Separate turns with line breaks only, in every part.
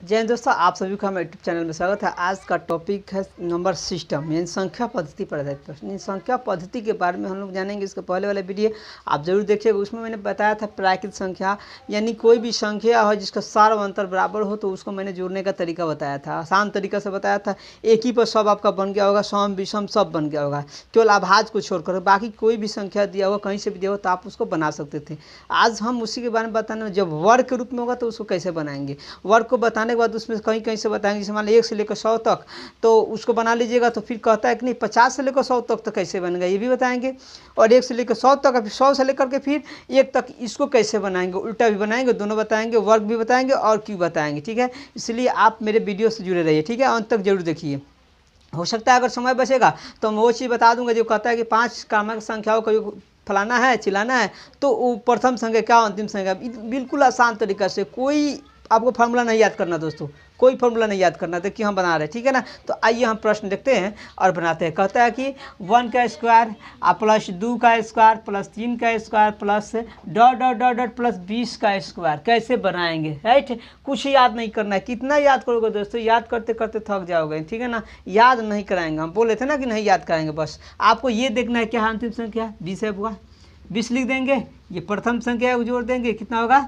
जय हिंद दोस्तों, आप सभी का हमारे यूट्यूब चैनल में स्वागत है। आज का टॉपिक है नंबर सिस्टम यानी संख्या पद्धति पर आधारित प्रश्न। संख्या पद्धति के बारे में हम लोग जानेंगे। इसके पहले वाला वीडियो आप जरूर देखिएगा, उसमें मैंने बताया था प्राकृत संख्या यानी कोई भी संख्या हो जिसका सार व अंतर बराबर हो तो उसको मैंने जोड़ने का तरीका बताया था, आसान तरीका से बताया था। एक ही पर सब आपका बन गया होगा, सम विषम सब बन गया होगा, केवल आभाज्य को छोड़कर। बाकी कोई भी संख्या दिया होगा, कहीं से भी दिया हो तो आप उसको बना सकते थे। आज हम उसी के बारे में बताने, जब वर्ग के रूप में होगा तो उसको कैसे बनाएंगे। वर्ग को बताने के बाद उसमें कहीं कहीं से बताएंगे, जैसे मान लीजिए 1 से लेकर 100 तक तो उसको बना लीजिएगा। तो फिर कहता है कि नहीं 50 से लेकर 100 तक तो कैसे बनेगा, ये भी बताएंगे। और 1 से लेकर 100 तक, फिर 100 से लेकर के फिर 1 तक इसको कैसे बनाएंगे, उल्टा भी बनाएंगे, दोनों बताएंगे, वर्ग भी बताएंगे और क्यों बताएंगे। ठीक है, इसलिए आप मेरे वीडियो से जुड़े रहिए। ठीक है, अंत तक जरूर देखिए। हो सकता है अगर समय बचेगा तो मैं वो चीज़ बता दूंगा जो कहता है कि 5 क्रमांक संख्याओं का योग फलाना है चिलाना है तो वो प्रथम संख्या क्या अंतिम संख्या। बिल्कुल आसान तरीका से, कोई आपको फार्मूला नहीं याद करना दोस्तों, कोई फार्मूला नहीं याद करना तो कि हम बना रहे हैं। ठीक है ना, तो आइए हम प्रश्न देखते हैं और बनाते हैं। कहता है कि 1 का स्क्वायर प्लस 2 का स्क्वायर प्लस 3 का square plus dot dot dot dot plus 20 का स्क्वायर कैसे बनाएंगे। राइट, कुछ याद नहीं करना है। कितना याद करोगे दोस्तों, याद करते करते थक जाओगे। ठीक है ना, याद नहीं कराएंगे, हम बोले थे ना कि नहीं याद कराएंगे। बस आपको ये देखना है क्या अंतिम संख्या 20 है, बुआ 20 लिख देंगे। ये प्रथम संख्या को जोड़ देंगे, कितना होगा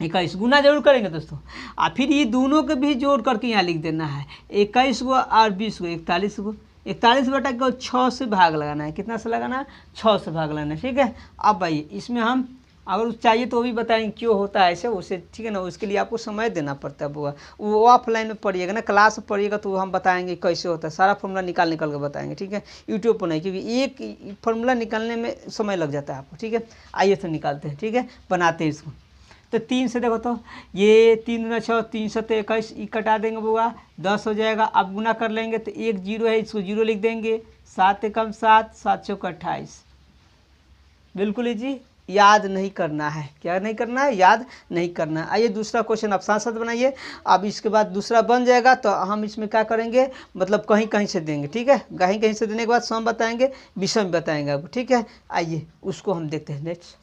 21। गुना जरूर करेंगे दोस्तों। और फिर ये दोनों के भी जोड़ करके यहाँ लिख देना है, 21 को और 20 को 41 को। 41 बटा को 6 से भाग लगाना है। कितना से लगाना है, 6 से भाग लगाना है। ठीक है, अब आइए इसमें हम अगर चाहिए तो वो भी बताएंगे क्यों होता है ऐसे उसे। ठीक है ना, उसके लिए आपको समय देना पड़ता है। वो ऑफलाइन में पढ़िएगा ना, क्लास में पढ़िएगा तो हम बताएंगे कैसे होता है, सारा फॉर्मूला निकाल के बताएंगे। ठीक है, यूट्यूब पर नहीं, क्योंकि एक फॉर्मूला निकालने में समय लग जाता है आपको। ठीक है, आइए तो निकालते हैं। ठीक है, बनाते हैं इसको। तो 3 से देखो तो ये 3 दूना 6, 3 सत्ते 21, ई कटा देंगे बुआ 10 हो जाएगा। अब गुना कर लेंगे तो 1 0 है, इसको 0 लिख देंगे। 7 एकम 7, 7 चौक 28। बिल्कुल ही जी, याद नहीं करना है। क्या नहीं करना है, याद नहीं करना है। आइए दूसरा क्वेश्चन आप साथ साथ बनाइए। अब इसके बाद दूसरा बन जाएगा तो हम इसमें क्या करेंगे, मतलब कहीं कहीं से देंगे। ठीक है, कहीं कहीं से देने के बाद सम बताएंगे, विषम बताएंगे आपको। ठीक है, आइए उसको हम देखते हैं। नेक्स्ट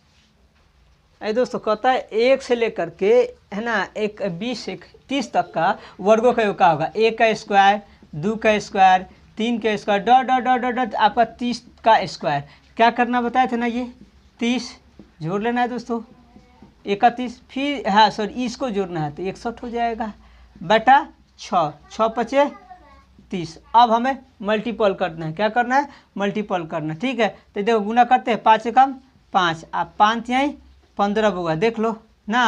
अरे दोस्तों, कहता है 1 से लेकर के है ना 20 से 30 तक का वर्गों का योग क्या होगा। 1 का स्क्वायर, 2 का स्क्वायर, 3 का square, dot dot dot dot dot आपका 30 का स्क्वायर। क्या करना बताए थे ना, ये 30 जोड़ लेना है दोस्तों, 31। फिर हाँ सॉरी इसको जोड़ना है तो 61 हो जाएगा बटा 6, 6 पचे 30। अब हमें मल्टीपल करना है। क्या करना है, मल्टीपल करना। ठीक है, तो देखो गुना करते हैं, 5 एकम 5, आप 5 यहीं 15 होगा, देख लो ना।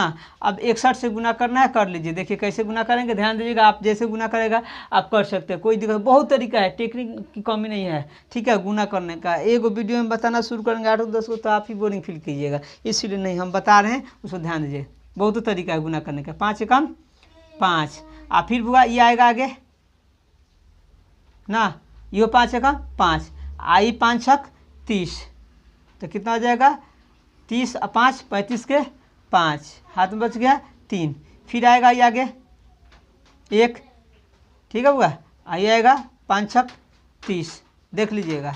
अब 61 से गुना करना है, कर लीजिए। देखिए कैसे गुना करेंगे, ध्यान दीजिएगा। आप जैसे गुना करेगा आप कर सकते हैं, कोई दिक्कत, बहुत तरीका है, टेक्निक की कमी नहीं है। ठीक है, गुना करने का एक वीडियो में बताना शुरू करेंगे 8 10 को तो आप ही बोरिंग फील कीजिएगा, इसलिए नहीं हम बता रहे हैं, उसको ध्यान दीजिए। बहुत तरीका है गुना करने का। 5 एकम 5, और फिर बुआ ये आएगा आगे ना, ये 5 एकम 5, आई 5 छक 30, तो कितना हो जाएगा 30 और 5 35 के 5, हाथ में बच गया 3। फिर आएगा ये आगे 1। ठीक है बुआ, आइए आएगा 5 छक 30, देख लीजिएगा।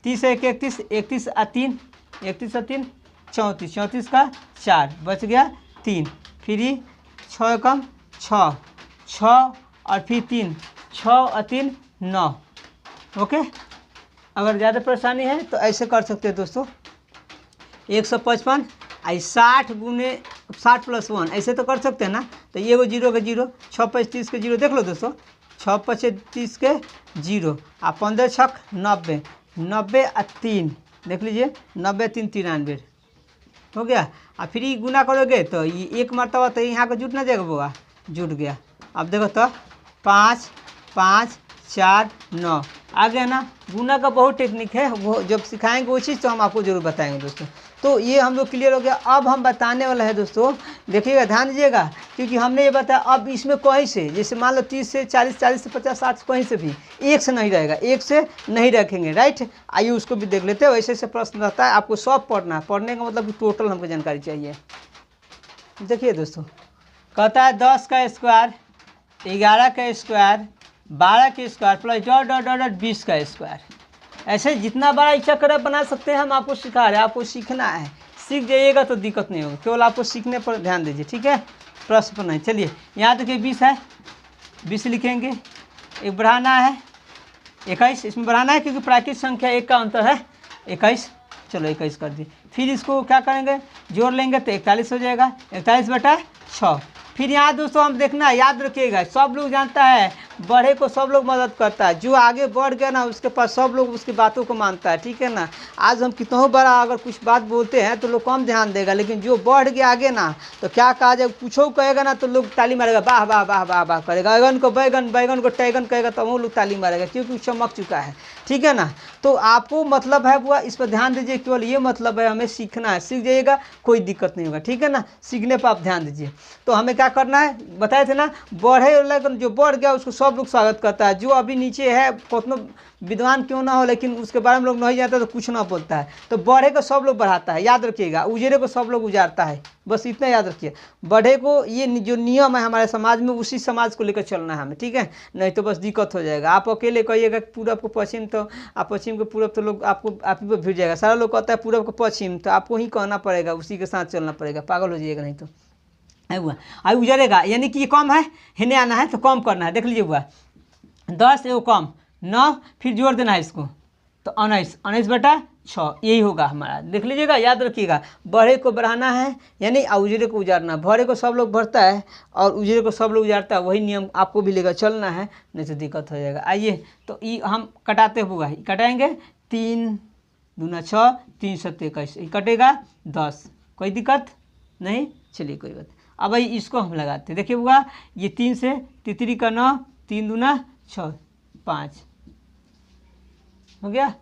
30 1 31, 31 और 3, 31 और 3 34, 34 का 4 बच गया 3। फिर ही 6 एकम 6, 6 और फिर 3, 6 और 3 9। ओके, अगर ज़्यादा परेशानी है तो ऐसे कर सकते हैं दोस्तों, 155 आई 60 गुने 60 प्लस 1 ऐसे तो कर सकते हैं ना। तो ये वो 0 के 0, 6 5 30 के 0, देख लो दोस्तों, 6 5 30 के 0, और 15 छक 90, 90 और 3, देख लीजिए 90 3 93 हो गया। और फिर ये गुना करोगे तो ये एक मरतबा तो यहाँ का जुट ना जाएगा बुआ, जुट गया। अब देखो तो 5 5 4 9 आ गया ना। गुना का बहुत टेक्निक है, वो जब सिखाएंगे वो चीज़ तो हम आपको जरूर बताएंगे दोस्तों। तो ये हम लोग क्लियर हो गया। अब हम बताने वाला है दोस्तों, देखिएगा ध्यान दीजिएगा, क्योंकि हमने ये बताया अब इसमें कहीं से, जैसे मान लो 30 से 40, 40 से 50, 60 कहीं से भी एक से नहीं रहेगा, एक से नहीं रखेंगे। राइट, आइए उसको भी देख लेते हैं। वैसे ऐसे प्रश्न रहता है, आपको सब पढ़ना है। पढ़ने का मतलब कि टोटल हमको जानकारी चाहिए। देखिए दोस्तों, कहता है 10 का स्क्वायर, 11 का स्क्वायर, 12 के square plus dot dot dot 20 का स्क्वायर। ऐसे जितना बड़ा इच्छा कर बना सकते हैं, हम आपको सिखा रहे हैं। आपको सीखना है, सीख जाइएगा तो दिक्कत नहीं होगी, केवल आपको सीखने पर ध्यान दीजिए। ठीक है, प्रश्न पर नहीं। चलिए यहाँ देखिए 20 है, 20 लिखेंगे, एक बढ़ाना है 21, इसमें बढ़ाना है क्योंकि प्राकृतिक संख्या एक का अंतर है 21। चलो 21 कर दिए। फिर इसको क्या करेंगे, जोड़ लेंगे तो 41 हो जाएगा, 41/6। फिर यहाँ दोस्तों हम देखना याद रखिएगा, सब लोग जानता है बढ़े को सब लोग मदद करता है, जो आगे बढ़ गया ना उसके पास सब लोग उसकी बातों को मानता है, ठीक है ना। आज हम कितना बड़ा अगर कुछ बात बोलते हैं तो लोग कम ध्यान देगा, लेकिन जो बढ़ गया आगे ना तो क्या कहा जाए, कुछ कहेगा ना तो लोग ताली मारेगा, वाह वाह वाह वाह वाह करेगा, बैगन को बैगन, बैगन को टैगन कहेगा तो वो लोग ताली मारेगा क्योंकि चमक चुका है, ठीक है ना। तो आपको मतलब है बुआ, इस पर ध्यान दीजिए, केवल ये मतलब है हमें सीखना है, सीख जाइएगा कोई दिक्कत नहीं होगा, ठीक है ना। सीखने पर आप ध्यान दीजिए। तो हमें क्या करना है बताए थे ना, बढ़े लेकिन जो बढ़ गया उसको सब लोग स्वागत करता है, जो अभी नीचे है कितना विद्वान क्यों ना हो लेकिन उसके बारे में लोग नहीं जानता तो कुछ ना बोलता है। तो बढ़े को सब लोग बढ़ाता है, याद रखिएगा, उजड़े को सब लोग उजाड़ता है, बस इतना याद रखिए। बढ़े को ये जो नियम है हमारे समाज में उसी समाज को लेकर चलना है हमें, ठीक है, नहीं तो बस दिक्कत हो जाएगा। आप अकेले कहिएगा पूरब को पश्चिम तो आप पश्चिम को पूरब तो लोग आपको आप ही पर भिड़ जाएगा, सारा लोग कहता है पूरब को पश्चिम तो आपको ही कहना पड़ेगा, उसी के साथ चलना पड़ेगा, पागल हो जाइएगा नहीं तो है हुआ। आई उजड़ेगा यानी कि ये कम है, हिने आना है तो कम करना है, देख लीजिए हुआ 10 एगो कम 9, फिर जोड़ देना है इसको तो 19/6 यही होगा हमारा, देख लीजिएगा, याद रखिएगा। बढ़े को बढ़ाना है यानी उजड़े को उजाड़ना, बढ़े को सब लोग बढ़ता है और उजड़े को सब लोग उजाड़ता है, वही नियम आपको भी लेकर चलना है, नहीं तो दिक्कत हो जाएगा। आइए तो ये हम कटाते हुआ ही कटाएंगे, 3 दूना 6, 3 7 21 कटेगा 10, कोई दिक्कत नहीं। चलिए कोई बात। अब भाई इसको हम लगाते हैं, देखिए हुआ ये 3 से तितरी का 9, 3 दूना 6 5 हो गया।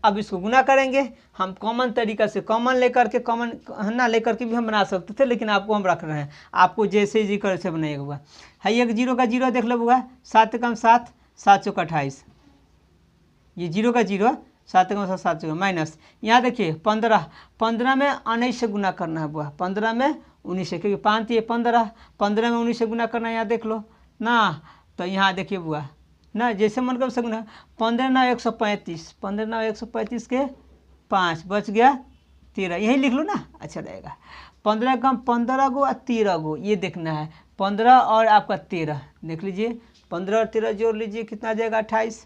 अब इसको गुना करेंगे हम कॉमन तरीका से, कॉमन लेकर के कॉमन ना लेकर के भी हम बना सकते थे, लेकिन आपको हम रख रहे हैं, आपको जैसे जी कर से बनाएगा हुआ है। एक 0 का 0 देख लो हुआ 7 कम 7, 7 चौका 28, ये 0 का 0, 7 कम 7, 7 चौका माइनस, यहाँ देखिए 15, 15 में 19 से गुना करना है बुआ, 15 में 19 से, क्योंकि 5 ये 15, 15 में 19 से गुना करना है, यहाँ देख लो ना। तो यहाँ देखिए बुआ ना, जैसे मन कर से गुना, 15 9 135, 15 9 135 के 5 बच गया 13, यही लिख लो ना, अच्छा रहेगा। 15 कम 15 गो और 13 गो, ये देखना है 15 और आपका 13, देख लीजिए 15 और 13 जोड़ लीजिए कितना आ जाएगा 28,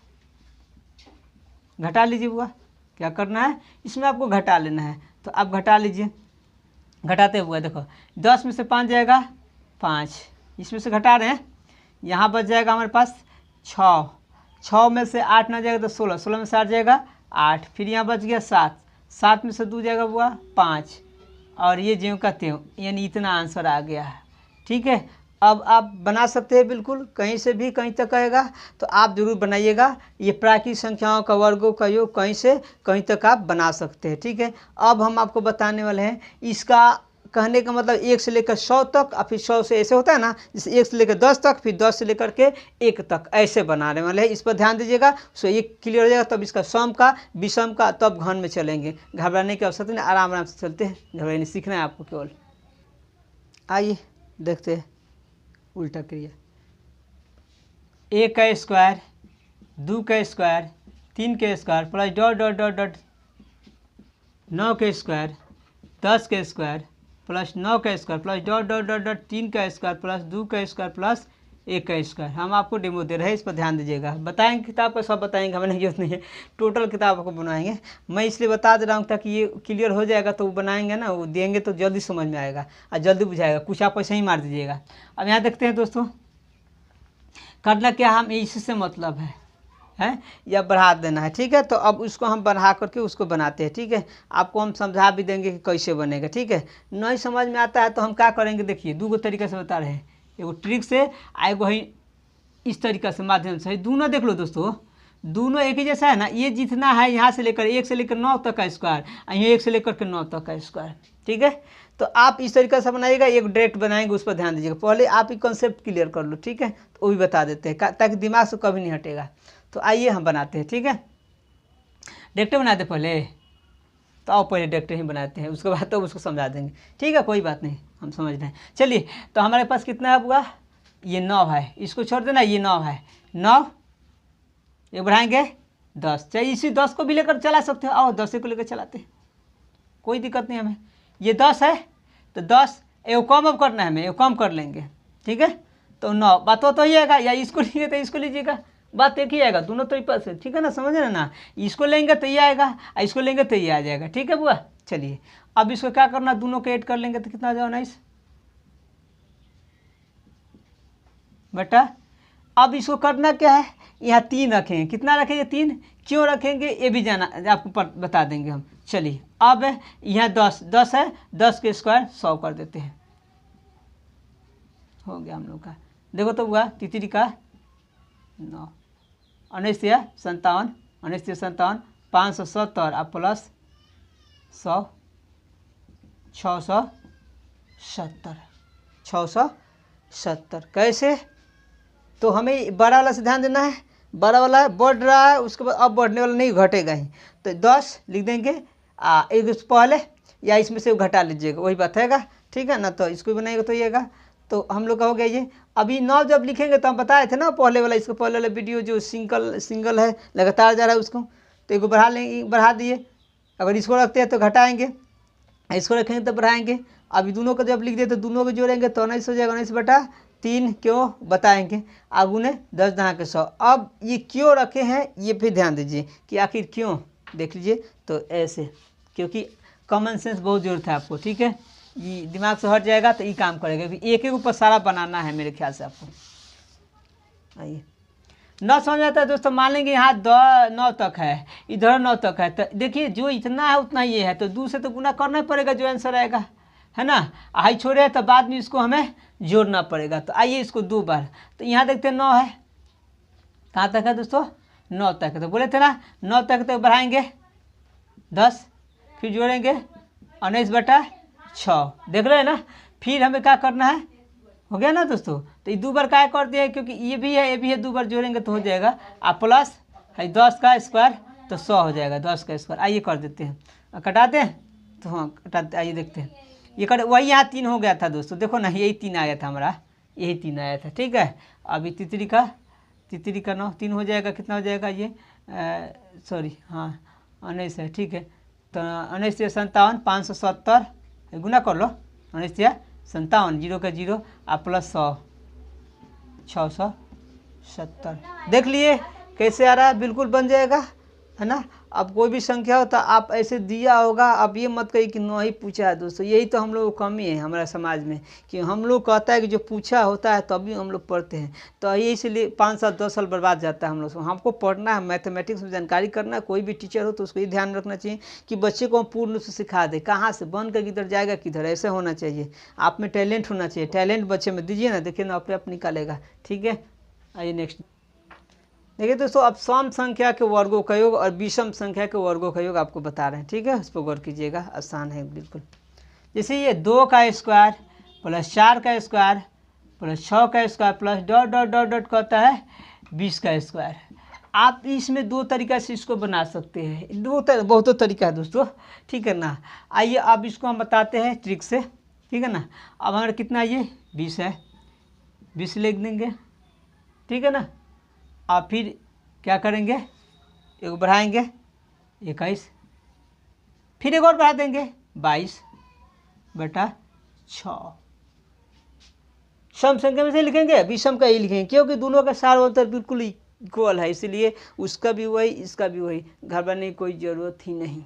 घटा लीजिए बुआ, क्या करना है इसमें आपको घटा लेना है, तो आप घटा लीजिए। घटाते हुए देखो 10 में से 5 जाएगा 5, इसमें से घटा रहे हैं, यहाँ बच जाएगा हमारे पास 6, 6 में से 8 ना जाएगा तो 16, 16 में से 8 जाएगा 8, फिर यहाँ बच गया 7, 7 में से 2 जाएगा बुआ 5, और ये ज्यों का त्यों, यानी इतना आंसर आ गया है, ठीक है। अब आप बना सकते हैं बिल्कुल, कहीं से भी कहीं तक आएगा तो आप जरूर बनाइएगा, ये प्राकृतिक संख्याओं का वर्गों का योग कहीं से कहीं तक आप बना सकते हैं, ठीक है। अब हम आपको बताने वाले हैं इसका कहने का मतलब 1 से लेकर 100 तक, और फिर 100 से ऐसे होता है ना, जैसे 1 से लेकर 10 तक, फिर 10 से लेकर के 1 तक ऐसे बनाने वाले हैं, इस पर ध्यान दीजिएगा। सो ये क्लियर हो जाएगा, तब इसका सम का विषम का तब घन में चलेंगे, घबराने की आवश्यकता नहीं, आराम आराम से चलते हैं, घबराने सीखना है आपको केवल। आइए देखते हैं उल्टा क्रिया, 1 का स्क्वायर, 2 का स्क्वायर, 3 का square plus dot dot dot dot 9 का स्क्वायर, 10 का स्क्वायर प्लस 9 का square plus dot dot dot dot 3 का स्क्वायर प्लस 2 का स्क्वायर प्लस 1 का स्क्वायर। हम आपको डेमो दे रहे हैं, इस पर ध्यान दीजिएगा। बताएंगे किताब पर सब बताएंगे, हमें नहीं जरूरत नहीं है, टोटल किताब आपको बनाएंगे, मैं इसलिए बता दे रहा हूँ ताकि ये क्लियर हो जाएगा, तो वो बनाएंगे ना, वो देंगे तो जल्दी समझ में आएगा और जल्दी बुझाएगा, कुछ आप ऐसे ही मार दीजिएगा। अब यहाँ देखते हैं दोस्तों, करना क्या, हम इससे मतलब है या बढ़ा देना है, ठीक है। तो अब उसको हम बढ़ा करके उसको बनाते हैं, ठीक है। आपको हम समझा भी देंगे कि कैसे बनेगा, ठीक है। नहीं समझ में आता है तो हम क्या करेंगे, देखिए 2 तरीके से बता रहे हैं, एगो ट्रिक से एगो है इस तरीका से माध्यम से, दोनों देख लो दोस्तों, दोनों एक ही जैसा है ना। ये जितना है यहाँ से लेकर 1 से लेकर 9 तक का स्क्वायर, यहाँ 1 से लेकर के 9 तक का स्क्वायर, ठीक है। तो आप इस तरीके से बनाइएगा, एक डायरेक्ट बनाएंगे, उस पर ध्यान दीजिएगा। पहले आप ये कॉन्सेप्ट क्लियर कर लो, ठीक है, तो वो भी बता देते हैं ताकि दिमाग से कभी नहीं हटेगा। तो आइए हम बनाते हैं, ठीक है। डायरेक्ट बनाते पहले, तो आओ पहले डायरेक्ट ही बनाते हैं, उसके बाद तो उसको समझा देंगे, ठीक है, कोई बात नहीं, हम समझ रहे हैं। चलिए तो हमारे पास कितना है बुआ, ये 9 है, इसको छोड़ देना, ये 9 है, 9 ये बढ़ाएंगे 10, चाहिए इसी 10 को भी लेकर चला सकते हो, आओ 10 को लेकर चलाते हैं, कोई दिक्कत नहीं हमें। ये 10 है तो 10 एगो कम अब करना है, हमें एगो कम कर लेंगे, ठीक है। तो 9 बात तो ही आएगा, या इसको लीजिए तो इसको लीजिएगा, बात एक ही आएगा दोनों तरीके से, ठीक है ना, समझ रहे ना। इसको लेंगे तो ये आएगा, इसको लेंगे तो ये आ जाएगा, ठीक है बुआ। चलिए अब इसको क्या करना, दोनों को ऐड कर लेंगे तो कितना आ जाओ 19 बेटा। अब इसको करना क्या है, यहाँ 3 रखेंगे, कितना रखेंगे 3, क्यों रखेंगे ये भी जाना आपको बता देंगे हम। चलिए अब यहाँ 10 है, 10 के स्क्वायर 100 कर देते हैं, हो गया हम लोग का। देखो तो हुआ तितरी का 9 57 570 और प्लस 100 670 कैसे। तो हमें बड़ा वाला से ध्यान देना है, बड़ा वाला बढ़ रहा है, उसके बाद अब बढ़ने वाला नहीं, घटेगा ही। तो 10 लिख देंगे एक पहले, या इसमें से घटा लीजिएगा, वही बात हैगा, ठीक है ना। तो इसको भी बनाएगा तो येगा, तो हम लोग का हो गया ये। अभी 9 जब लिखेंगे तो हम बताए थे ना पहले वाला, इसको पहले वाला वीडियो जो सिंगल है लगातार जा रहा है उसको, तो एक बढ़ा लेंगे, बढ़ा दिए। अगर इसको रखते हैं तो घटाएंगे, इसको रखेंगे तो बढ़ाएंगे। अभी दोनों को जब लिख दिए तो दोनों को जोड़ेंगे तो 19 हो जाएगा, 19/3 क्यों बताएंगे, आगुने 10 दहा के 100। अब ये क्यों रखे हैं ये फिर ध्यान दीजिए कि आखिर क्यों, देख लीजिए। तो ऐसे, क्योंकि कॉमन सेंस बहुत जरूरत है आपको, ठीक है, ये दिमाग से हट जाएगा तो ये काम करेगा, क्योंकि एक ऊपर सारा बनाना है मेरे ख्याल से आपको। आइए न समझ आता है दोस्तों, मान लेंगे यहाँ 9 तक है, इधर 9 तक है, तो देखिए जो इतना है उतना ये है, तो 2 से तो गुना करना ही पड़ेगा जो आंसर आएगा, है ना। आई छोड़े तो बाद में इसको हमें जोड़ना पड़ेगा। तो आइए इसको 2 बार, तो यहाँ देखते हैं 9 है, कहाँ तक है दोस्तों 9 तक है, तो बोले थे ना 9 तक तो बढ़ाएंगे 10, फिर जोड़ेंगे 19/6, देख रहे हैं ना। फिर हमें क्या करना है, हो गया ना दोस्तों। तो ये 2 बार क्या कर दिया, क्योंकि ये भी है 2 बार जोड़ेंगे तो हो जाएगा, आप प्लस है 10 का स्क्वायर तो 100 हो जाएगा, 10 का स्क्वायर। आइए कर देते हैं, कटाते हैं तो हाँ कटाते, आइए देखते हैं ये कर, वही यहाँ 3 हो गया था दोस्तों, देखो ना यही 3 आया था हमारा, यही 3 आया था, ठीक है। अभी तितरी का 9 3 हो जाएगा, कितना हो जाएगा ये, सॉरी हाँ 19 है, ठीक है। तो 19 से 57 570 गुना कर लो, 19 से 57 0 का 0 आप प्लस 100 670, देख लिए कैसे आ रहा है, बिल्कुल बन जाएगा, है ना। अब कोई भी संख्या हो तो आप ऐसे दिया होगा, अब ये मत कहिए कि 9 ही पूछा है दोस्तों, यही तो हम लोग को कमी है हमारे समाज में, कि हम लोग कहता है कि जो पूछा होता है तभी हम लोग पढ़ते हैं। तो ये इसलिए 5 साल 10 साल बर्बाद जाता है हम लोग से। हमको पढ़ना है, मैथमेटिक्स में जानकारी करना है, कोई भी टीचर हो तो उसको ये ध्यान रखना चाहिए कि बच्चे को हम पूर्ण रूप से सिखा दे, कहाँ से बन कर किधर जाएगा किधर, ऐसे होना चाहिए। आप में टैलेंट होना चाहिए, टैलेंट बच्चे में दीजिए ना, देखिए ना अपने आप निकालेगा, ठीक है। आइए नेक्स्ट देखिए दोस्तों, अब सम संख्या के वर्गों का योग और विषम संख्या के वर्गों का योग आपको बता रहे हैं, ठीक है, उस पर गौर कीजिएगा, आसान है बिल्कुल। जैसे ये 2 का स्क्वायर प्लस 4 का स्क्वायर प्लस 6 का square plus dot dot dot dot कहता है 20 का स्क्वायर। आप इसमें 2 तरीका से इसको बना सकते हैं, बहुत तरीका है दोस्तों, ठीक है ना। आइए अब इसको हम बताते हैं ट्रिक से, ठीक है ना। अब हमारा कितना ये 20 है, 20 लिख देंगे, ठीक है ना। आप फिर क्या करेंगे, एक बढ़ाएंगे 21, फिर एक और बढ़ा देंगे 22/6। सम संख्या में से लिखेंगे, विषम का ही लिखेंगे, क्योंकि दोनों का सार्वत्तर बिल्कुल इक्वल है, इसलिए उसका भी वही इसका भी वही, घबराने की कोई ज़रूरत ही नहीं,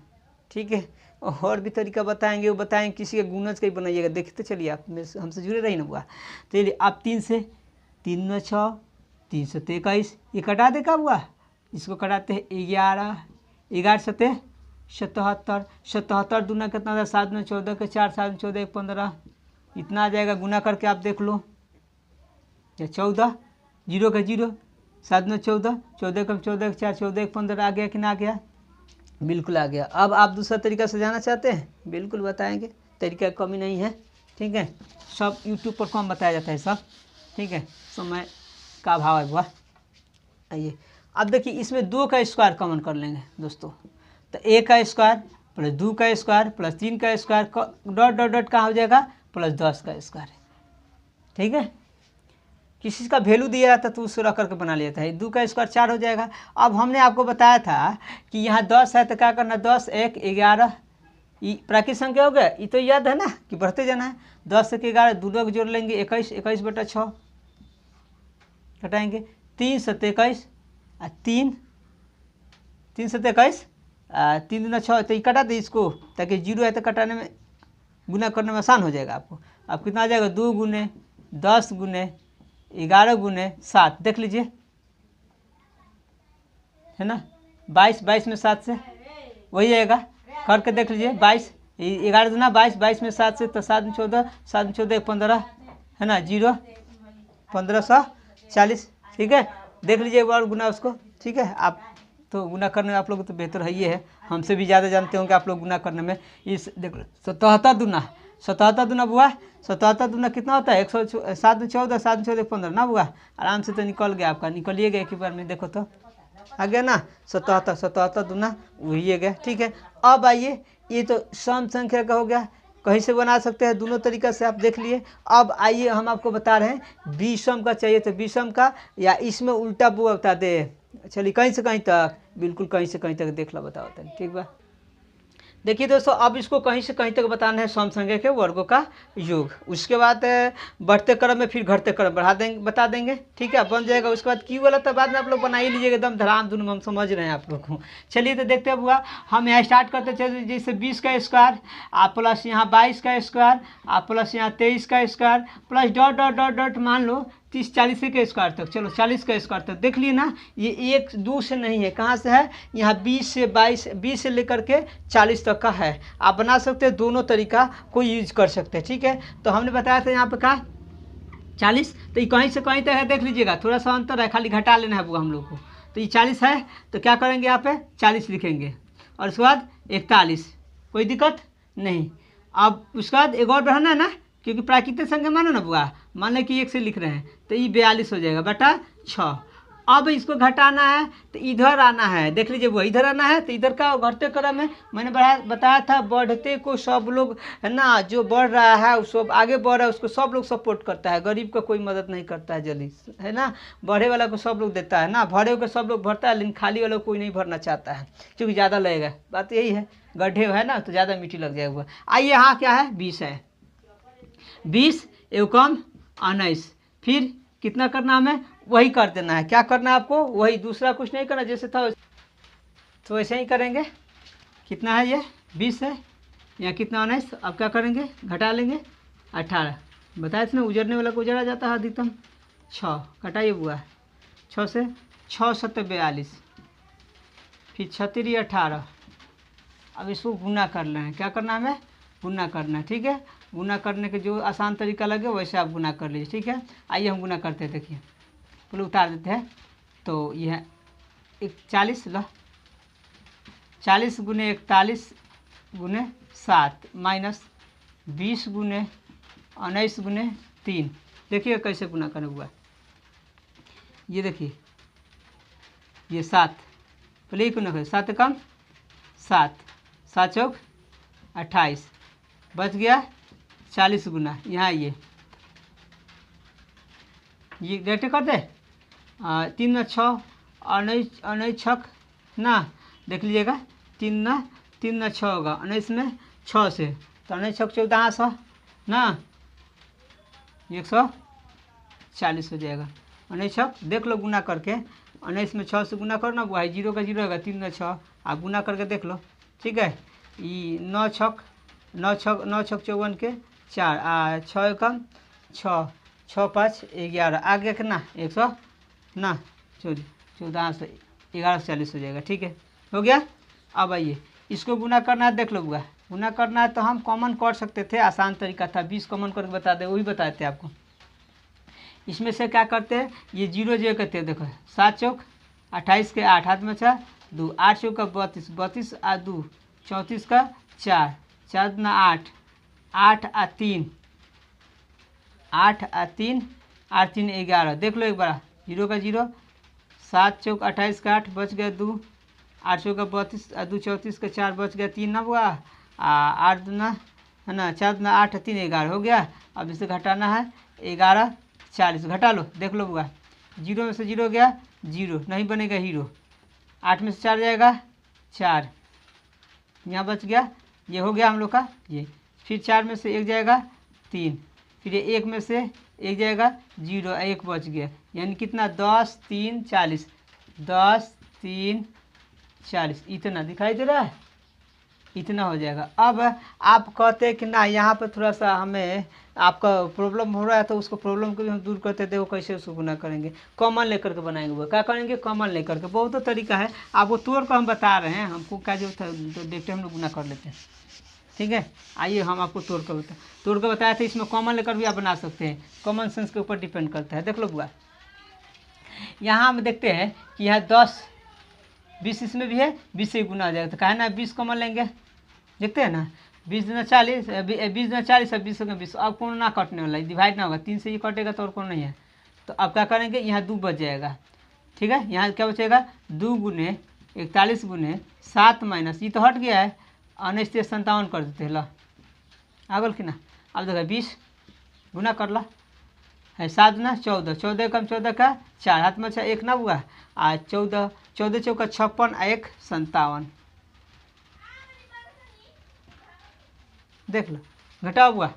ठीक है। और भी तरीका बताएंगे, वो बताएंगे किसी का गुणज का ही बनाइएगा, देखते चलिए आप हमसे जुड़े रही ना हुआ। तो चलिए आप 3 से 3 में 6 3 से 23, ये कटा दे, कब हुआ, इसको कटाते हैं 11 11 सते 77 77 दूना कितना था 7 में 14 के 4 7 में 14 15, इतना आ जाएगा, गुना करके आप देख लो, या 14 0 का 0 7 में 14 14 का 14 4 14 15 आ गया कि ना आ गया, बिल्कुल आ गया। अब आप दूसरा तरीका से जाना चाहते हैं, बिल्कुल बताएंगे, तरीका कमी नहीं है, ठीक है। सब यूट्यूब पर कम बताया जाता है सब, ठीक है, समय का भाव है हुआ। आइए अब देखिए, इसमें 2 का स्क्वायर कॉमन कर लेंगे दोस्तों, तो 1 का स्क्वायर प्लस 2 का स्क्वायर प्लस 3 का स्क्वायर डॉट डॉट डॉट कहाँ हो जाएगा प्लस 10 का स्क्वायर, ठीक है। किसी का वैल्यू दिया जाता तो उसको रख करके बना लेता है, 2 का स्क्वायर 4 हो जाएगा। अब हमने आपको बताया था कि यहाँ 10 है तो क्या करना, 10 1 11 ये प्राकृतिक संख्या हो गया, ये तो याद है ना कि बढ़ते जाना है। 10 से 11 दूधों को जोड़ लेंगे 21, 21/6 घटाएंगे 3 7 21 और 3 3 7 21 3 दूना 6, तो ये कटा दे इसको, ताकि जीरो है तो कटाने में गुना करने में आसान हो जाएगा आपको। अब कितना आ जाएगा 2 गुने 10 गुने 11 गुने 7, देख लीजिए है ना। 22, 22 में 7 से वही आएगा, करके देख लीजिए। 22 11 दूना 22, 22 में 7 से तो 7 में 14, 7 में 14 15 है ना, 0 1540, ठीक है। देख लीजिए एक बार गुना उसको, ठीक है। आप तो गुना करने में आप लोग तो बेहतर है, ये है, हमसे भी ज़्यादा जानते होंगे आप लोग गुना करने में। इस देख 77 दूना 77 दूना बुआ, 77 दूना कितना होता है 107 में 14, 7 में 14 15 ना बुआ, आराम से तो निकल गया आपका, निकलिएगा एक ही बार में, देखो तो आ गया ना 77, 77 दूना वही गया, ठीक है। अब आइए, ये तो सम संख्या का हो गया, कहीं से बना सकते हैं, दोनों तरीका से आप देख लिए। अब आइए हम आपको बता रहे हैं विषम का चाहिए तो विषम का, या इसमें उल्टा बुआ बता दे। चलिए कहीं से कहीं तक, बिल्कुल कहीं से कहीं तक देख लो, बताओ तक, ठीक बा। देखिए दोस्तों, अब इसको कहीं से कहीं तक बताना है सम संख्या के वर्गों का योग। उसके बाद बढ़ते क्रम में फिर घटते क्रम बढ़ा देंगे, बता देंगे, ठीक है, बन जाएगा। उसके बाद क्यों वाला तो बाद में आप लोग बना ही लीजिएगा, एकदम धड़ाम धुन में, हम समझ रहे हैं आप लोग को। चलिए तो देखते हैं बुआ, हम यहाँ स्टार्ट करते चलिए, जैसे 20 का स्क्वायर आप प्लस यहाँ 22 का स्क्वायर आप प्लस यहाँ 23 का square plus dot dot dot dot मान लो 30 40 के स्क्वायर तक, चलो 40 का स्क्वायर तक देख लिए ना। ये 1 2 से नहीं है, कहाँ से है, यहाँ 20 से 22, 20 से लेकर के 40 तक का है। आप बना सकते हैं, दोनों तरीका को यूज कर सकते हैं, ठीक है। तो हमने बताया था यहाँ पे का 40, तो ये कहीं से कहीं तक है, देख लीजिएगा, थोड़ा सा अंतर है, खाली घटा लेना है वो हम लोग को। तो ये 40 है, तो क्या करेंगे यहाँ पे 40 लिखेंगे, और उसके बाद 41, कोई दिक्कत नहीं। अब उसके बाद एक और बढ़ाना है ना, क्योंकि प्राकृतिक संख्या मानो ना बुआ, मान लें कि 1 से लिख रहे हैं, तो ये 42 हो जाएगा बटा 6। अब इसको घटाना है तो इधर आना है, देख लीजिए वो इधर आना है, तो इधर का घटते क्रम में मैंने बताया था, बढ़ते को सब लोग है ना, जो बढ़ रहा है वो सब आगे बढ़ रहा है, उसको सब लोग सपोर्ट करता है, गरीब का कोई मदद नहीं करता है जल्दी, है ना। बढ़े वाला को सब लोग देता है ना, भरे को सब लोग भरता है, लेकिन खाली वाला कोई नहीं भरना चाहता है, क्योंकि ज़्यादा लगेगा, बात यही है, गड्ढे है ना तो ज़्यादा मिट्टी लग जाएगा। आइए यहाँ क्या है 20 है, 20 एवं 19, फिर कितना करना हमें वही कर देना है, क्या करना है आपको वही, दूसरा कुछ नहीं करना, जैसे था तो वैसे ही करेंगे। कितना है ये 20 है, यहाँ कितना 19, अब क्या करेंगे घटा लेंगे 18, बताया था ना उजड़ने वाला को उजड़ा जाता है अधिकतम 6, घटाइए बुआ 6 से 6 7 42, फिर 36 18। अब इसको गुना करना है, क्या करना है हमें गुना करना है, ठीक है। गुना करने के जो आसान तरीका लगे वैसे आप गुना कर लीजिए, ठीक है। आइए हम गुना करते हैं, देखिए पहले उतार देते हैं, तो यह 40 लो 40 गुने 41 गुने 7 माइनस 20 गुने 19 गुने 3, देखिए कैसे गुना करना हुआ। ये देखिए ये 7, पहले ही गुना करें, 7 कम 7, 7 चौक 28, बच गया 40 गुना, यहाँ ये डेटे कर दे 3 न 6 19 छक ना, देख लीजिएगा 3 न 6 होगा, 19 में 6 से, तो 19 छक 1400 ना 140 हो जाएगा। 19 छक देख लो गुना करके, 19 में 6 से गुना करना वो है, 0 का 0 होगा, 3 न 6 आप गुना करके देख लो, ठीक है। ये 9 छक 54 के 4 6 कम 6 6 5 11 आ गया कितना 100 ना 1400 1140 हो जाएगा, ठीक है हो गया। अब आइए इसको गुना करना है, देख लो बुआ गुना करना है तो हम कॉमन कर सकते थे, आसान तरीका था, 20 कॉमन करके बता दे, वही बताए थे आपको। इसमें से क्या करते हैं, ये 0 0 करते हैं, देखो 7 चौक 28 के 8 हाथ में 4 2 8 चौक का 32 32 आ 2 34 का 4 4 ना 8 8 आ 3 8 आ 3 8 3 11, देख लो एक बार 0 का 0 7 चौक 28 का 8 बच गया 2 8 चौक का 32 आ 2 34 का 4 बच गया 3 ना हुआ 8 दूना है ना 4 दूना 8 3 11 हो गया। अब इसे घटाना है 11 40, घटा लो देख लो बुआ 0 में से 0 गया 0 नहीं बनेगा हीरो, 8 में से 4 जाएगा 4, यहाँ बच गया ये हो गया हम लोग का ये। फिर 4 में से 1 जाएगा 3, फिर ये 1 में से 1 जाएगा 0, 1 बच गया, यानी कितना 10 3 40, 10 3 40, इतना दिखाई दे रहा है, इतना हो जाएगा। अब आप कहते हैं कि ना यहाँ पर थोड़ा सा हमें आपका प्रॉब्लम हो रहा है, तो उसको प्रॉब्लम को भी हम दूर करते थे। वो कैसे उसको गुना करेंगे, कॉमन लेकर के बनाएंगे। वो क्या करेंगे, कॉमन लेकर के। बहुत तरीका है, आपको तोड़ कर हम बता रहे हैं, हमको क्या जो था तो देखते हम लोग गुना कर लेते हैं। ठीक है, आइए हम आपको तोड़ कर बताया था। इसमें कॉमन लेकर भी आप बना सकते हैं, कॉमन सेंस के ऊपर डिपेंड करता है। देख लो बुआ, यहाँ हम देखते हैं कि यहाँ 10 20 इसमें भी है, 20 से गुना आ जाएगा, तो कहा ना 20 कॉमन लेंगे। देखते हैं ना, 20 दूना 40, 20 दूना 40 और 20 20। अब कौन ना कटने वाला है, डिवाइड ना होगा, 3 से ये कटेगा तो और कौन नहीं है। तो अब क्या करेंगे, यहाँ 2 बच जाएगा। ठीक है, यहाँ क्या बचेगा 2 गुने 41 गुने 7 माइनस, ये तो हट गया है, 19 से 57 कर देते हैं। ला आगल कि ना। अब देखो 20 गुना कर ला है, 7 ना 14, 14 कम 14 का 4, हाथ में 1 ना हुआ, आज 14 14 चौका 56 1 57। देख लो, घटा हुआ,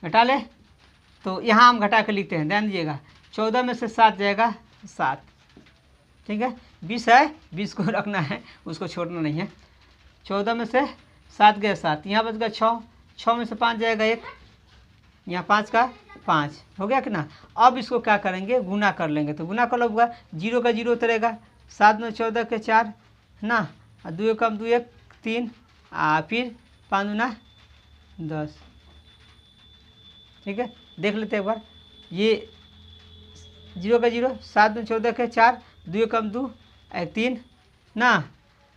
घटा ले। तो यहाँ हम घटा के लिखते हैं, ध्यान दीजिएगा। 14 में से 7 जाएगा 7। ठीक है, 20 है, 20 को रखना है, उसको छोड़ना नहीं है। 14 में से 7 गया 7, यहाँ बच गया 6, 6 में से 5 जाएगा 1, यहाँ 5 का 5 हो गया कि ना। अब इसको क्या करेंगे, गुना कर लेंगे। तो गुना कर लो हुआ, 0 का 0 उतरेगा, 7 में 14 के 4 ना, 2 कम 2 1 3, फिर 5 दूना 10। ठीक है, देख लेते हैं एक बार। ये 0 का 0, 7 में 14 के 4, 2 कम 2 3 ना,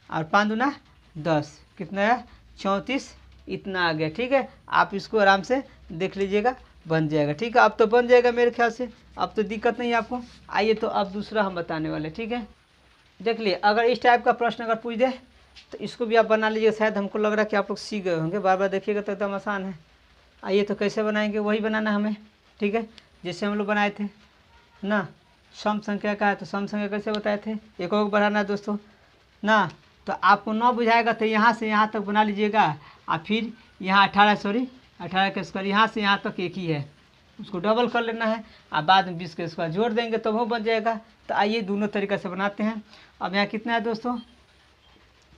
और 5 दूना 10, कितना है 34, इतना आ गया। ठीक है, आप इसको आराम से देख लीजिएगा, बन जाएगा। ठीक है, अब तो बन जाएगा मेरे ख्याल से, अब तो दिक्कत नहीं है आपको। आइए तो अब दूसरा हम बताने वाले। ठीक है, देख लिए, अगर इस टाइप का प्रश्न अगर पूछ दे तो इसको भी आप बना लीजिए। शायद हमको लग रहा है कि आप लोग सीख गए होंगे, बार बार देखिएगा तो एकदम आसान है। आइए तो कैसे बनाएंगे, वही बनाना हमें। ठीक है, जैसे हम लोग बनाए थे ना, सम संख्या का है तो सम संख्या कैसे बताए थे, एक और बढ़ाना है दोस्तों ना। तो आपको 9 बुझाएगा तो यहाँ से यहाँ तक बना लीजिएगा, और फिर यहाँ 18 के स्क्वायर, यहाँ से यहाँ तक एक ही है, उसको डबल कर लेना है, और बाद में 20 के स्क्वायर जोड़ देंगे तो वो बन जाएगा। तो आइए दोनों तरीक़े से बनाते हैं। अब यहाँ कितना है दोस्तों,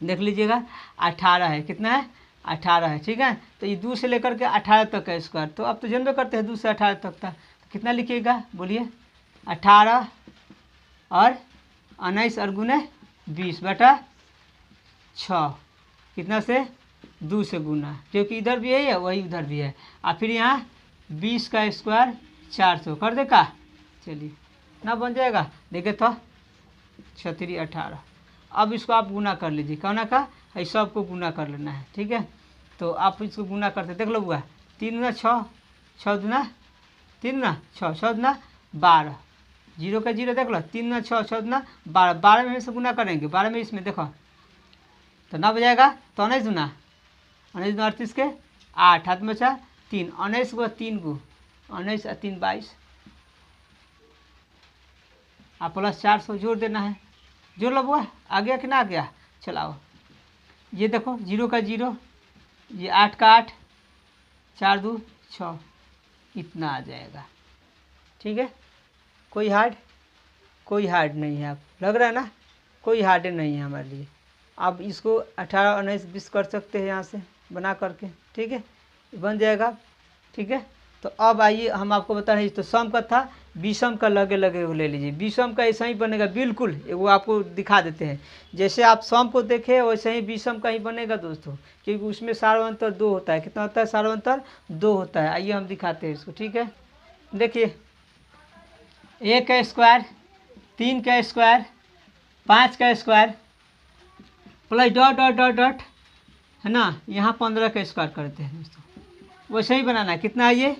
देख लीजिएगा, 18 है, कितना है 18 है। ठीक है, तो ये 2 से लेकर के 18 तक है स्क्वायर, तो अब तो जानबे करते हैं 2 से 18 तक था। तो कितना लिखिएगा बोलिए, 18 और 19 और गुने 20 बटा 6, कितना से 2 से गुना, क्योंकि इधर भी है वही उधर भी है, और फिर यहाँ 20 का स्क्वायर 400 कर दे का। चलिए ना बन जाएगा, देखे तो 36 18। अब इसको आप गुना कर लीजिए, कहना का है सबको गुना कर लेना है। ठीक है, तो आप इसको गुना करते देख लो हुआ, 3 दूना 6, 6 दूना 3 दूना 6, 6 दूना 12, 0 का 0 देख लो, 3 दूना 6, 6 दूना 12, 12 में से गुना करेंगे, 12 में इसमें देखो तो ना बजाएगा। तो 19 दूना 38 के 8, हाथ में 3, 19 को 3 को 19 और 3 22, आप प्लस 400 जोड़ देना है। जोड़ लो बुआ, आ गया कि ना आ गया, चलाओ। ये देखो 0 का 0, ये 8 का 8, 4 2 6, इतना आ जाएगा। ठीक है, कोई हार्ड नहीं है, आप लग रहा है ना, कोई हार्ड नहीं है हमारे लिए। अब इसको 18 19 20 कर सकते हैं यहाँ से बना करके। ठीक है, बन जाएगा। ठीक है, तो अब आइए हम आपको बता रहे हैं, तो सम का था, विषम का लगे लगे वो ले लीजिए। विषम का ऐसा ही बनेगा बिल्कुल, वो आपको दिखा देते हैं। जैसे आप सम को देखें वैसे ही विषम का ही बनेगा दोस्तों, क्योंकि उसमें सार्वंतर 2 होता है। कितना होता है, सार्वंतर 2 होता है। आइए हम दिखाते हैं इसको। ठीक है, देखिए 1 का स्क्वायर, 3 का स्क्वायर, 5 का square, plus dot dot dot dot है ना, यहाँ 15 का स्क्वायर करते हैं दोस्तों। वैसे ही बनाना है। कितना है ये,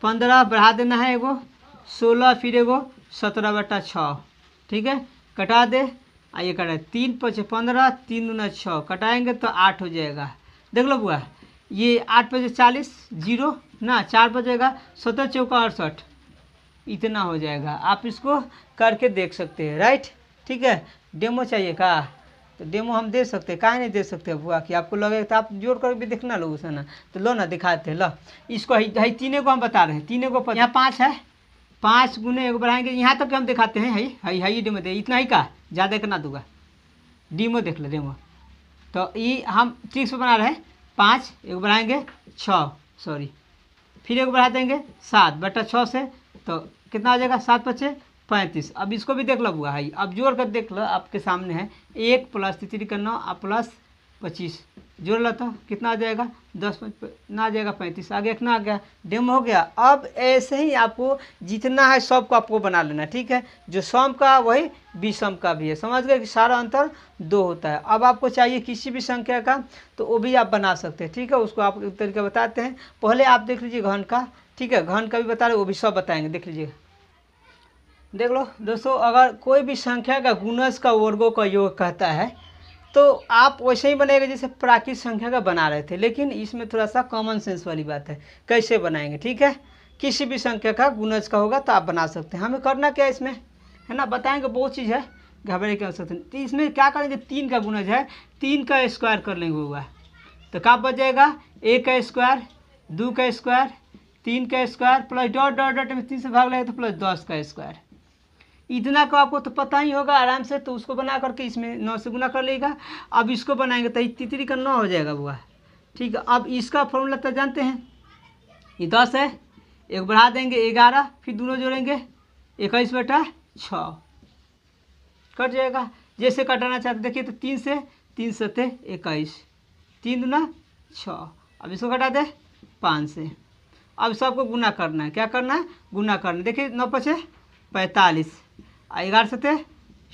15 बढ़ा देना है, एगो 16, फिर एगो 17 बटा 6। ठीक है, कटा दे, आइए कटा 3 5 15, 3 दूना 6, कटाएंगे तो 8 हो जाएगा। देख लो बुआ, ये 8 5 40 0 ना, 4 बजेगा 17 चौका 68, इतना हो जाएगा। आप इसको करके देख सकते हैं, राइट। ठीक है, डेमो चाहिए का, तो डेमो हम दे सकते हैं, काहे नहीं दे सकते बुआ कि आपको लगेगा तो आप जोड़ कर भी देखना लो उसे ना। तो लो ना दिखाते हैं, लो इसको है तीनों को हम बता रहे हैं, तीनों को यहाँ 5 है, 5 गुने एक बढ़ाएंगे यहाँ तक हम दिखाते हैं। है डेमो दे, इतना ही का ज़्यादा करना दूंगा, डेमो देख लो डेमो। तो ये हम ट्रिक्स बना रहे हैं, 5 एक बढ़ाएंगे 6 सॉरी, फिर एक बढ़ा देंगे 7/6 से, तो कितना आ जाएगा 7 × 5 = 35। अब इसको भी देख लो बुआ है, अब जोड़ कर देख लो, आपके सामने है 1 + 3 का 9 प्लस 25 जोड़ लो तो कितना आ जाएगा 10 ना आ जाएगा 35, आगे कितना आ गया डेमो हो गया। अब ऐसे ही आपको जितना है सब को आपको बना लेना, ठीक है। जो सम का वही विषम का भी है, समझ गए कि सारा अंतर 2 होता है। अब आपको चाहिए किसी भी संख्या का तो वो भी आप बना सकते हैं, ठीक है। उसको आप एक तरीका बताते हैं, पहले आप देख लीजिए घन का, ठीक है। घन का भी बता रहे, वो भी सब बताएंगे, देख लीजिए। देख लो दोस्तों, अगर कोई भी संख्या का गुणज का वर्गों का योग कहता है तो आप वैसे ही बनेगा जैसे प्राकृत संख्या का बना रहे थे, लेकिन इसमें थोड़ा सा कॉमन सेंस वाली बात है, कैसे बनाएंगे, ठीक है। किसी भी संख्या का गुणज का होगा तो आप बना सकते हैं। हमें करना क्या है इसमें, है ना, बताएंगे, बहुत चीज़ है, घबराने की आवश्यकता नहीं। तो इसमें क्या करेंगे, 3 का गुणज है, 3 का स्क्वायर कर लेंगे हुआ, तो क्या बच जाएगा 1 का स्क्वायर, 2 का स्क्वायर, 3 का square plus dot dot dot में 3 से भाग लगेगा तो प्लस 10 का स्क्वायर। इतना को आपको तो पता ही होगा आराम से, तो उसको बना करके इसमें 9 से गुना कर लेगा। अब इसको बनाएंगे तो 3 का 9 हो जाएगा बुआ, ठीक है। अब इसका फॉर्मूला तो जानते हैं, ये 10 है, एक बढ़ा देंगे 11, फिर दोनों जोड़ेंगे 21/6 कट जाएगा। जैसे कटाना चाहते देखिए तो 3 से 3 सते 21, 3 दूना 6, अब इसको घटा दे 5 से। अब सबको गुना करना है, क्या करना है गुना करना है। देखिए 9 × 5 = 45, 11 सते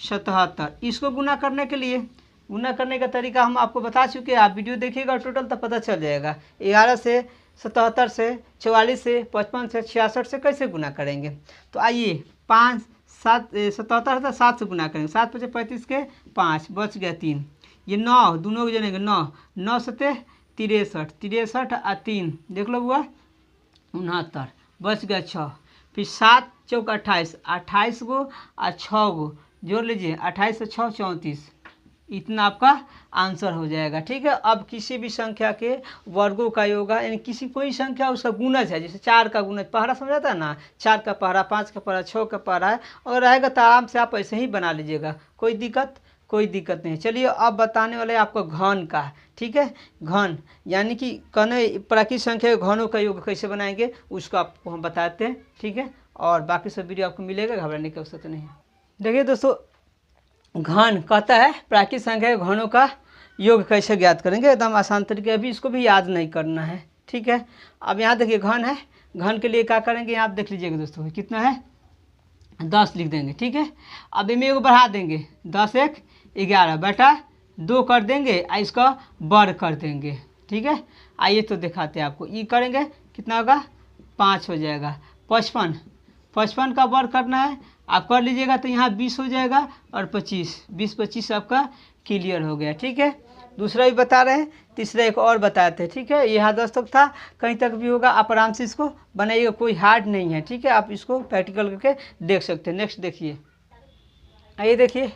77। इसको गुना करने के लिए, गुना करने का तरीका हम आपको बता चुके हैं, आप वीडियो देखिएगा टोटल तो पता चल जाएगा। 11 से 77 से 44 से 55 से 66 से कैसे गुना करेंगे। तो आइए 5 7 77 है 7 से गुना करेंगे, 7 × 5 = 35 के 5 बच गया 3, ये 9 दोनों को जोड़ेंगे 9 सते 63, 63 और 3 देख लो हुआ 69 बच गया 6, फिर 7 × 4 = 28, 28 गो और 6 गो जोड़ लीजिए, 28 से 6 = 34, इतना आपका आंसर हो जाएगा, ठीक है। अब किसी भी संख्या के वर्गों का योग, यानी किसी कोई संख्या उसका गुणज है, जैसे 4 का गुणज पहरा समझाता है ना, 4 का पहरा, 5 का पहरा, 6 का पहरा है, अगर रहेगा तो आराम से आप ऐसे ही बना लीजिएगा, कोई दिक्कत नहीं। चलिए अब बताने वाले आपको घन का, ठीक है। घन यानी कि कने प्राकृत संख्या घनों का योग कैसे बनाएंगे उसको आपको हम बताते हैं, ठीक है। और बाकी सब वीडियो आपको मिलेगा, घबराने की आवश्यकता नहीं है। देखिए दोस्तों, घन कहता है प्राकृत संख्या घनों का योग कैसे ज्ञात करेंगे, एकदम आसान तरीके, अभी इसको भी याद नहीं करना है, ठीक है। अब यहाँ देखिए घन है, घन के लिए क्या करेंगे यहाँ देख लीजिएगा दोस्तों, कितना है 10 लिख देंगे, ठीक है। अब इनमें एगो बढ़ा देंगे, 10 × 1 = 11/2 कर देंगे और इसका वर्ग कर देंगे, ठीक है। आइए तो दिखाते हैं आपको, ये करेंगे कितना होगा 5 हो जाएगा। 55 का वर्ग करना है, आप कर लीजिएगा तो यहाँ 20 हो जाएगा और 20 आपका क्लियर हो गया, ठीक है। दूसरा भी बता रहे हैं, तीसरा एक और बताते हैं, ठीक है। यहाँ 10 तक था, कहीं तक भी होगा, आप आराम से इसको बनाइएगा, कोई हार्ड नहीं है, ठीक है। आप इसको प्रैक्टिकल करके देख सकते हैं। नेक्स्ट देखिए, आइए देखिए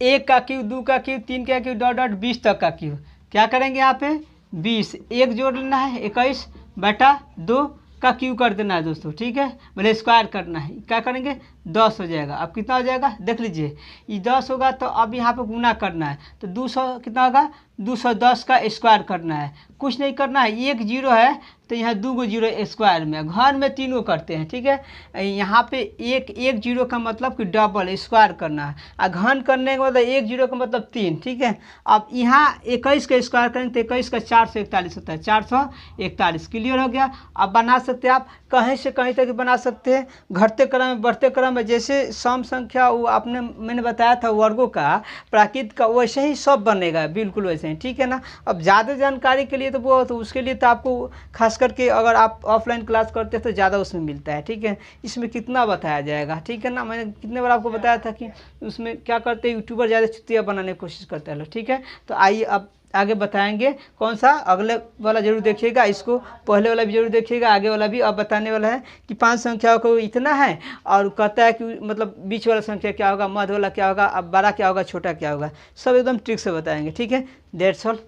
1 का क्यूब, 2 का क्यूब, 3 का क्यूब डॉट डॉट 20 तक का क्यूब। क्या करेंगे यहाँ पे 20 एक जोड़ लेना है, 21/2 का क्यूब कर देना है दोस्तों, ठीक है। मतलब स्क्वायर करना है, क्या करेंगे 10 हो जाएगा। अब कितना हो जाएगा देख लीजिए, ये 10 होगा तो अब यहाँ पे गुना करना है, तो 200 कितना होगा 210 का स्क्वायर करना है, कुछ नहीं करना है, 1 0 है तो यहाँ 2 गो 0 स्क्वायर में, घन में 3 गो करते हैं, ठीक है। यहाँ पे 1 0 का मतलब कि डबल स्क्वायर करना है, और घन करने के मतलब 1 0 का मतलब 3, ठीक है। अब यहाँ 21 का स्क्वायर करेंगे तो 21 का 441 होता है, 441 क्लियर हो गया। अब बना सकते हैं आप कहीं से कहीं तक बना सकते हैं, घटते क्रम में बढ़ते क्रम में, जैसे सम संख्या वो मैंने बताया था वर्गों का प्राकृत का, वैसे ही सब बनेगा, बिल्कुल वैसे ही, ठीक है ना। अब ज़्यादा जानकारी के लिए तो उसके लिए तो आपको खास करके अगर आप ऑफलाइन क्लास करते हैं तो ज़्यादा उसमें मिलता है, ठीक है। इसमें कितना बताया जाएगा, ठीक है ना। मैंने कितने बार आपको बताया था कि उसमें क्या करते हैं यूट्यूबर ज़्यादा चुतिया बनाने की कोशिश करते हैं, ठीक है। तो आइए अब आगे बताएंगे। कौन सा, अगले वाला जरूर देखिएगा, इसको पहले वाला भी जरूर देखिएगा, आगे वाला भी। अब बताने वाला है कि 5 संख्याओं को इतना है, और कहता है कि मतलब बीच वाला संख्या क्या होगा, मध्य वाला क्या होगा, अब बड़ा क्या होगा, छोटा क्या होगा, सब एकदम ट्रिक से बताएंगे। ठीक है, दैट्स ऑल।